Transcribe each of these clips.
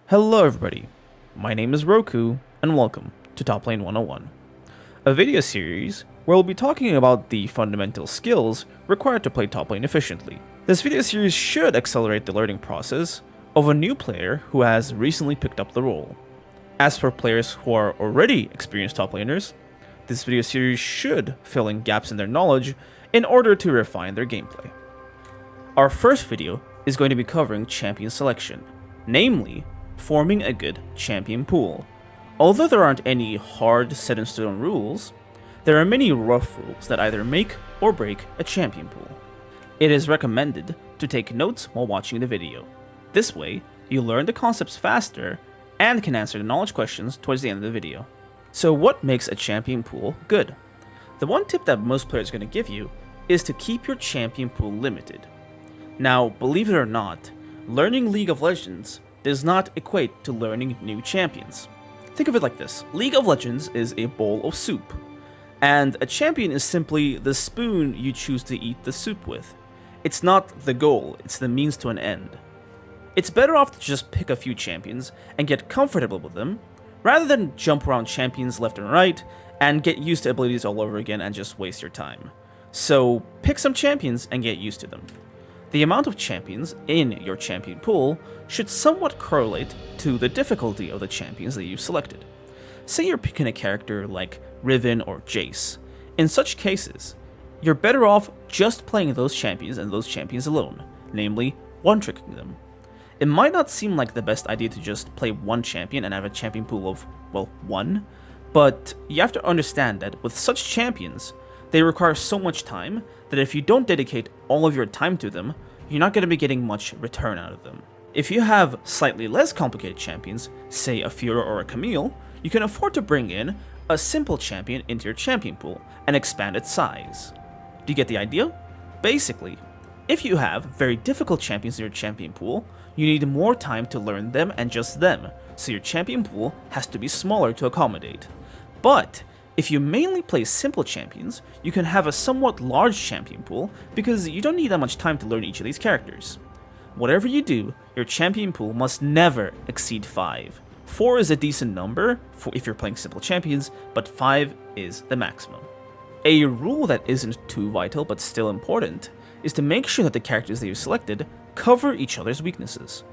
Hello everybody, my name is Roku, and welcome to Toplane 101, a video series where we'll be talking about the fundamental skills required to play Toplane efficiently. This video series should accelerate the learning process of a new player who has recently picked up the role. As for players who are already experienced top laners, this video series should fill in gaps in their knowledge in order to refine their gameplay. Our first video is going to be covering champion selection, namely, forming a good champion pool. Although there aren't any hard set-in-stone rules, there are many rough rules that either make or break a champion pool. It is recommended to take notes while watching the video. This way, you learn the concepts faster and can answer the knowledge questions towards the end of the video. So what makes a champion pool good? The one tip that most players are going to give you is to keep your champion pool limited. Now, believe it or not, learning League of Legends does not equate to learning new champions. Think of it like this. League of Legends is a bowl of soup, and a champion is simply the spoon you choose to eat the soup with. It's not the goal, it's the means to an end. It's better off to just pick a few champions and get comfortable with them, rather than jump around champions left and right and get used to abilities all over again and just waste your time. So pick some champions and get used to them. The amount of champions in your champion pool should somewhat correlate to the difficulty of the champions that you've selected. Say you're picking a character like Riven or Jace. In such cases, you're better off just playing those champions and those champions alone, namely one-tricking them. It might not seem like the best idea to just play one champion and have a champion pool of, well, one, but you have to understand that with such champions, they require so much time that if you don't dedicate all of your time to them, you're not going to be getting much return out of them. If you have slightly less complicated champions, say a Fiora or a Camille, you can afford to bring in a simple champion into your champion pool and expand its size. Do you get the idea? Basically, if you have very difficult champions in your champion pool, you need more time to learn them and just them, so your champion pool has to be smaller to accommodate. But if you mainly play simple champions, you can have a somewhat large champion pool because you don't need that much time to learn each of these characters. Whatever you do, your champion pool must never exceed 5. 4 is a decent number for if you're playing simple champions, but 5 is the maximum. A rule that isn't too vital but still important is to make sure that the characters that you selected cover each other's weaknesses.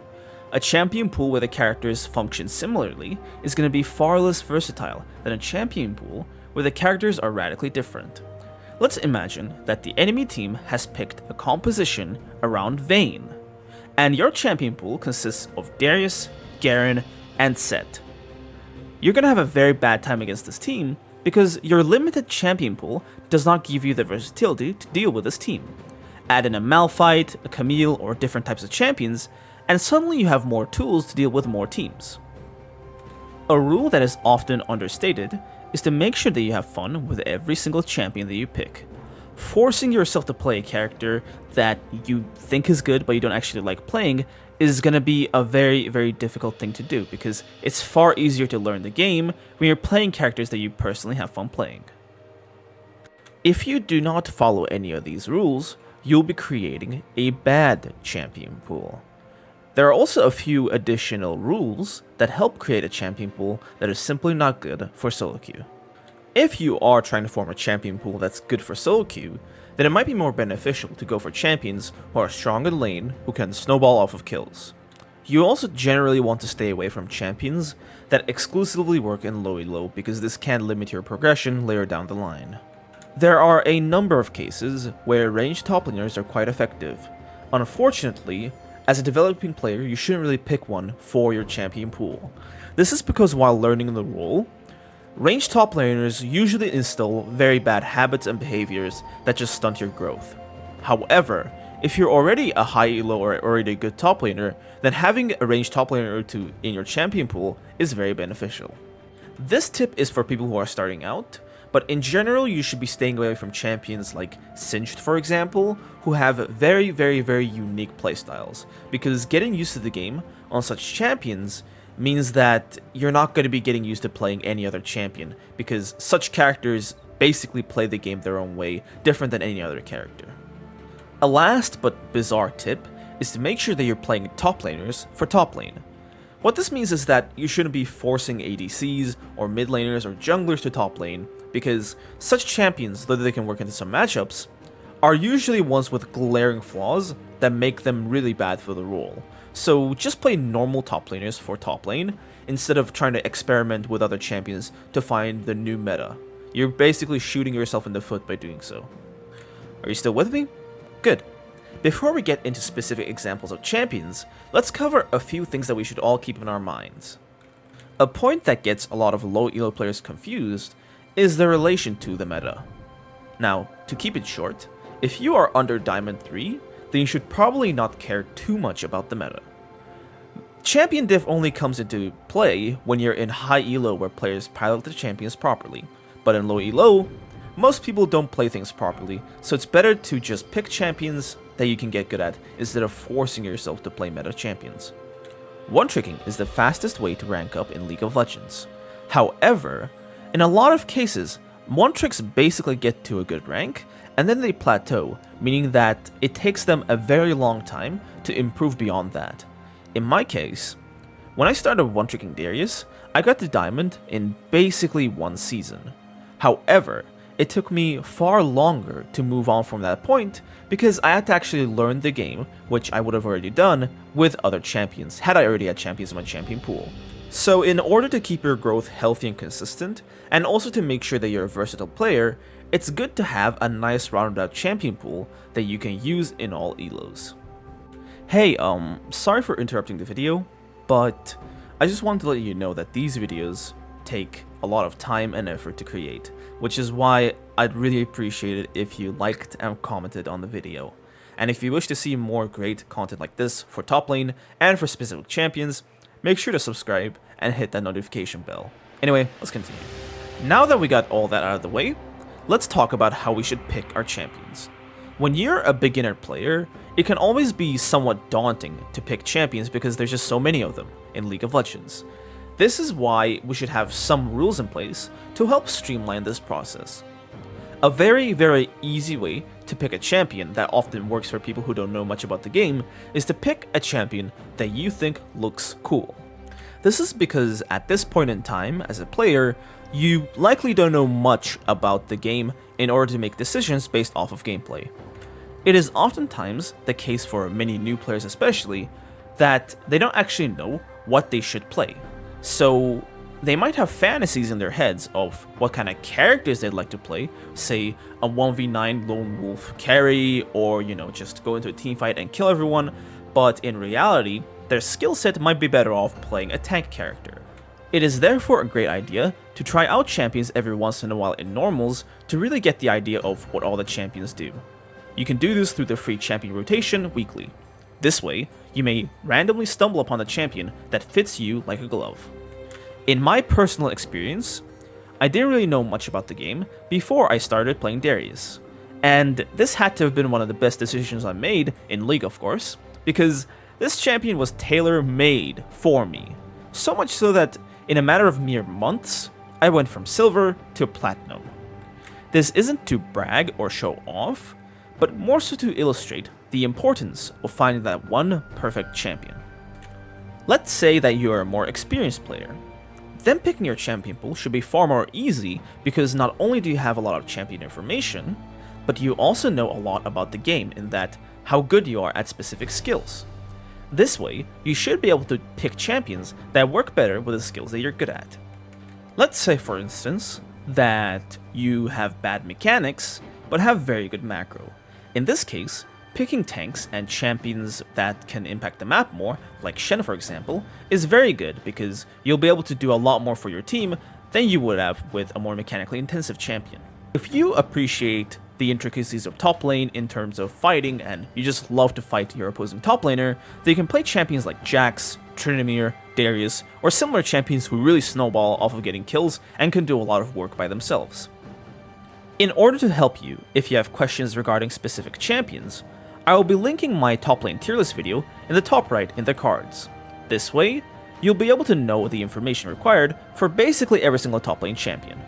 A champion pool where the characters function similarly is going to be far less versatile than a champion pool where the characters are radically different. Let's imagine that the enemy team has picked a composition around Vayne, and your champion pool consists of Darius, Garen, and Sett. You're going to have a very bad time against this team because your limited champion pool does not give you the versatility to deal with this team. Add in a Malphite, a Camille, or different types of champions, and suddenly you have more tools to deal with more teams. A rule that is often understated is to make sure that you have fun with every single champion that you pick. Forcing yourself to play a character that you think is good but you don't actually like playing is going to be a very, very difficult thing to do because it's far easier to learn the game when you're playing characters that you personally have fun playing. If you do not follow any of these rules, you'll be creating a bad champion pool. There are also a few additional rules that help create a champion pool that is simply not good for solo queue. If you are trying to form a champion pool that's good for solo queue, then it might be more beneficial to go for champions who are strong in lane who can snowball off of kills. You also generally want to stay away from champions that exclusively work in low elo because this can limit your progression later down the line. There are a number of cases where ranged top laners are quite effective. Unfortunately, as a developing player, you shouldn't really pick one for your champion pool. This is because while learning the role, ranged top laners usually instill very bad habits and behaviors that just stunt your growth. However, if you're already a high elo or already a good top laner, then having a ranged top laner or two in your champion pool is very beneficial. This tip is for people who are starting out, but in general you should be staying away from champions like Singed, for example, who have very, very, very unique playstyles, because getting used to the game on such champions means that you're not going to be getting used to playing any other champion, because such characters basically play the game their own way, different than any other character. A last but bizarre tip is to make sure that you're playing top laners for top lane. What this means is that you shouldn't be forcing ADCs or mid laners or junglers to top lane, because such champions, though they can work into some matchups, are usually ones with glaring flaws that make them really bad for the role. So just play normal top laners for top lane, instead of trying to experiment with other champions to find the new meta. You're basically shooting yourself in the foot by doing so. Are you still with me? Good. Before we get into specific examples of champions, let's cover a few things that we should all keep in our minds. A point that gets a lot of low elo players confused is the relation to the meta. Now, to keep it short, if you are under Diamond 3, then you should probably not care too much about the meta. Champion diff only comes into play when you're in high elo where players pilot the champions properly, but in low elo, most people don't play things properly, so it's better to just pick champions that you can get good at instead of forcing yourself to play meta champions. One-tricking is the fastest way to rank up in League of Legends. However, in a lot of cases, one-tricks basically get to a good rank, and then they plateau, meaning that it takes them a very long time to improve beyond that. In my case, when I started one-tricking Darius, I got to Diamond in basically one season. However, it took me far longer to move on from that point because I had to actually learn the game, which I would have already done with other champions, had I already had champions in my champion pool. So in order to keep your growth healthy and consistent, and also to make sure that you're a versatile player, it's good to have a nice rounded out champion pool that you can use in all elos. Hey, sorry for interrupting the video, but I just wanted to let you know that these videos take a lot of time and effort to create, which is why I'd really appreciate it if you liked and commented on the video. And if you wish to see more great content like this for top lane and for specific champions, make sure to subscribe and hit that notification bell. Anyway, let's continue. Now that we got all that out of the way, let's talk about how we should pick our champions. When you're a beginner player, it can always be somewhat daunting to pick champions because there's just so many of them in League of Legends. This is why we should have some rules in place to help streamline this process. A very easy way to pick a champion that often works for people who don't know much about the game is to pick a champion that you think looks cool. This is because at this point in time, as a player, you likely don't know much about the game in order to make decisions based off of gameplay. It is oftentimes the case for many new players especially, that they don't actually know what they should play. So they might have fantasies in their heads of what kind of characters they'd like to play, say a 1v9 lone wolf carry, or just go into a team fight and kill everyone, but in reality, their skill set might be better off playing a tank character. It is therefore a great idea to try out champions every once in a while in normals to really get the idea of what all the champions do. You can do this through the free champion rotation weekly. This way, you may randomly stumble upon a champion that fits you like a glove. In my personal experience, I didn't really know much about the game before I started playing Darius. And this had to have been one of the best decisions I made, in League of course, because this champion was tailor-made for me. So much so that in a matter of mere months, I went from silver to platinum. This isn't to brag or show off, but more so to illustrate the importance of finding that one perfect champion. Let's say that you're a more experienced player. Then picking your champion pool should be far more easy because not only do you have a lot of champion information, but you also know a lot about the game in that how good you are at specific skills. This way, you should be able to pick champions that work better with the skills that you're good at. Let's say for instance, that you have bad mechanics, but have very good macro. In this case, picking tanks and champions that can impact the map more, like Shen for example, is very good because you'll be able to do a lot more for your team than you would have with a more mechanically intensive champion. If you appreciate the intricacies of top lane in terms of fighting and you just love to fight your opposing top laner, then you can play champions like Jax, Tryndamere, Darius, or similar champions who really snowball off of getting kills and can do a lot of work by themselves. In order to help you, if you have questions regarding specific champions, I will be linking my top lane tier list video in the top right in the cards. This way, you'll be able to know the information required for basically every single top lane champion.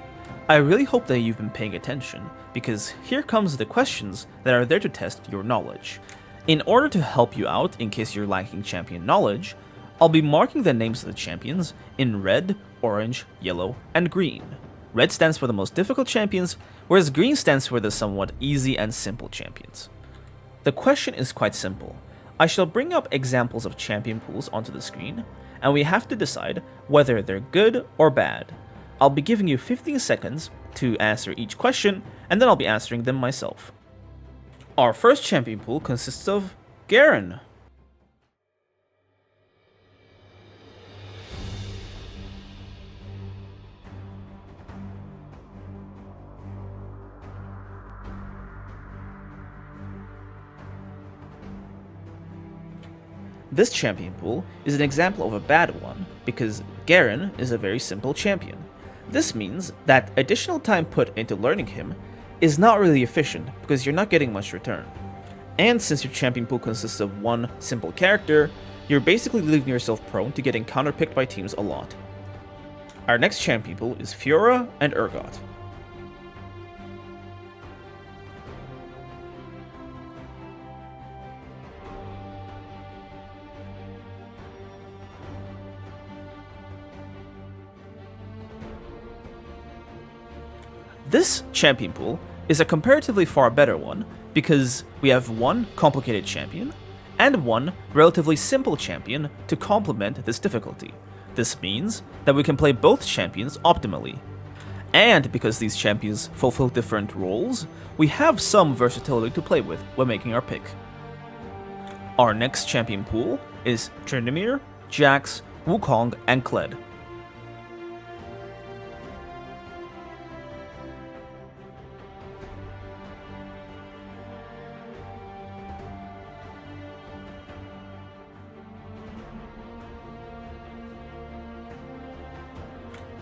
I really hope that you've been paying attention, because here comes the questions that are there to test your knowledge. In order to help you out in case you're lacking champion knowledge, I'll be marking the names of the champions in red, orange, yellow, and green. Red stands for the most difficult champions, whereas green stands for the somewhat easy and simple champions. The question is quite simple. I shall bring up examples of champion pools onto the screen, and we have to decide whether they're good or bad. I'll be giving you 15 seconds to answer each question, and then I'll be answering them myself. Our first champion pool consists of Garen. This champion pool is an example of a bad one, because Garen is a very simple champion. This means that additional time put into learning him is not really efficient, because you're not getting much return. And since your champion pool consists of one simple character, you're basically leaving yourself prone to getting counterpicked by teams a lot. Our next champion pool is Fiora and Urgot. This champion pool is a comparatively far better one because we have one complicated champion and one relatively simple champion to complement this difficulty. This means that we can play both champions optimally. And because these champions fulfill different roles, we have some versatility to play with when making our pick. Our next champion pool is Tryndamere, Jax, Wukong, and Kled.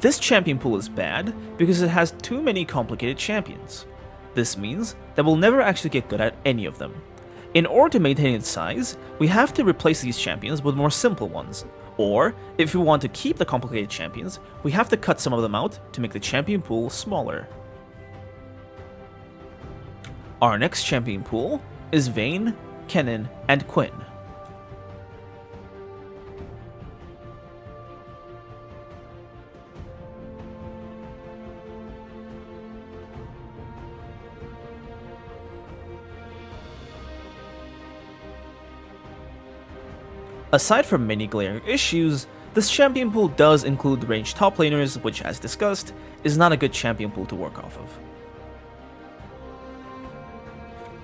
This champion pool is bad because it has too many complicated champions. This means that we'll never actually get good at any of them. In order to maintain its size, we have to replace these champions with more simple ones, or if we want to keep the complicated champions, we have to cut some of them out to make the champion pool smaller. Our next champion pool is Vayne, Kennen, and Quinn. Aside from many glaring issues, this champion pool does include ranged top laners, which, as discussed, is not a good champion pool to work off of.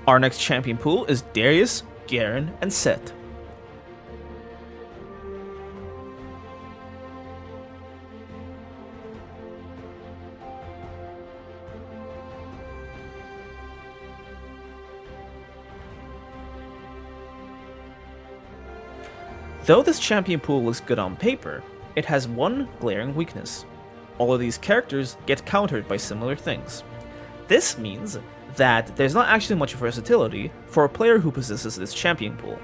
Our next champion pool is Darius, Garen, and Sett. Though this champion pool looks good on paper, it has one glaring weakness. All of these characters get countered by similar things. This means that there's not actually much versatility for a player who possesses this champion pool.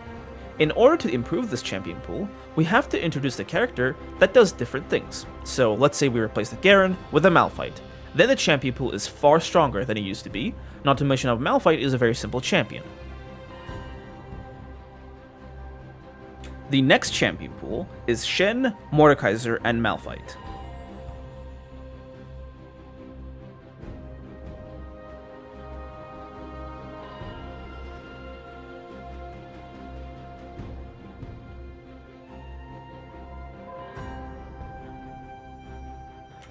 In order to improve this champion pool, we have to introduce a character that does different things. So let's say we replace the Garen with a Malphite. Then the champion pool is far stronger than it used to be, not to mention that Malphite is a very simple champion. The next champion pool is Shen, Mordekaiser, and Malphite.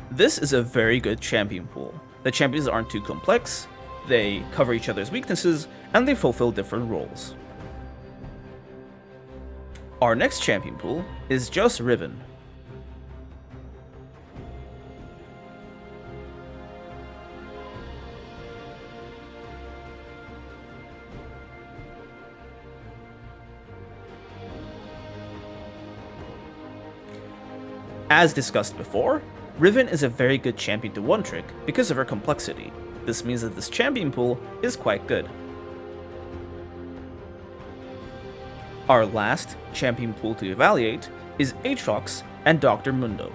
This is a very good champion pool. The champions aren't too complex, they cover each other's weaknesses, and they fulfill different roles. Our next champion pool is just Riven. As discussed before, Riven is a very good champion to one-trick because of her complexity. This means that this champion pool is quite good. Our last champion pool to evaluate is Aatrox and Dr. Mundo.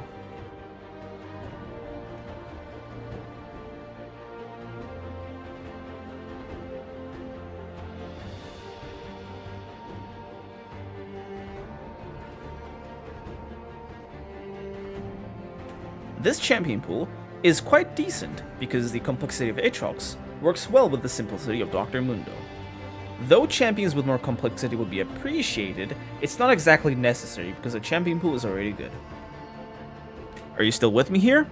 This champion pool is quite decent because the complexity of Aatrox works well with the simplicity of Dr. Mundo. Though champions with more complexity would be appreciated, it's not exactly necessary because the champion pool is already good. Are you still with me here?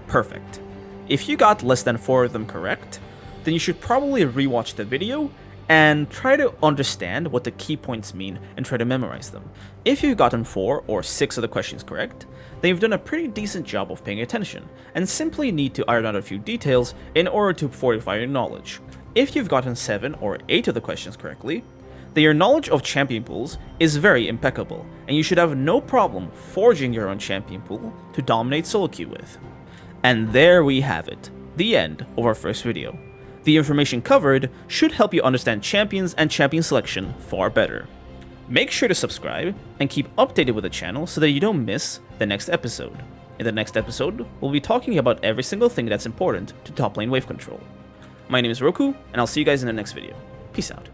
Perfect. If you got less than 4 of them correct, then you should probably rewatch the video and try to understand what the key points mean and try to memorize them. If you've gotten 4 or 6 of the questions correct, then you've done a pretty decent job of paying attention, and simply need to iron out a few details in order to fortify your knowledge. If you've gotten 7 or 8 of the questions correctly, then your knowledge of champion pools is very impeccable, and you should have no problem forging your own champion pool to dominate solo queue with. And there we have it, the end of our first video. The information covered should help you understand champions and champion selection far better. Make sure to subscribe and keep updated with the channel so that you don't miss the next episode. In the next episode, we'll be talking about every single thing that's important to top lane wave control. My name is Roku, and I'll see you guys in the next video. Peace out.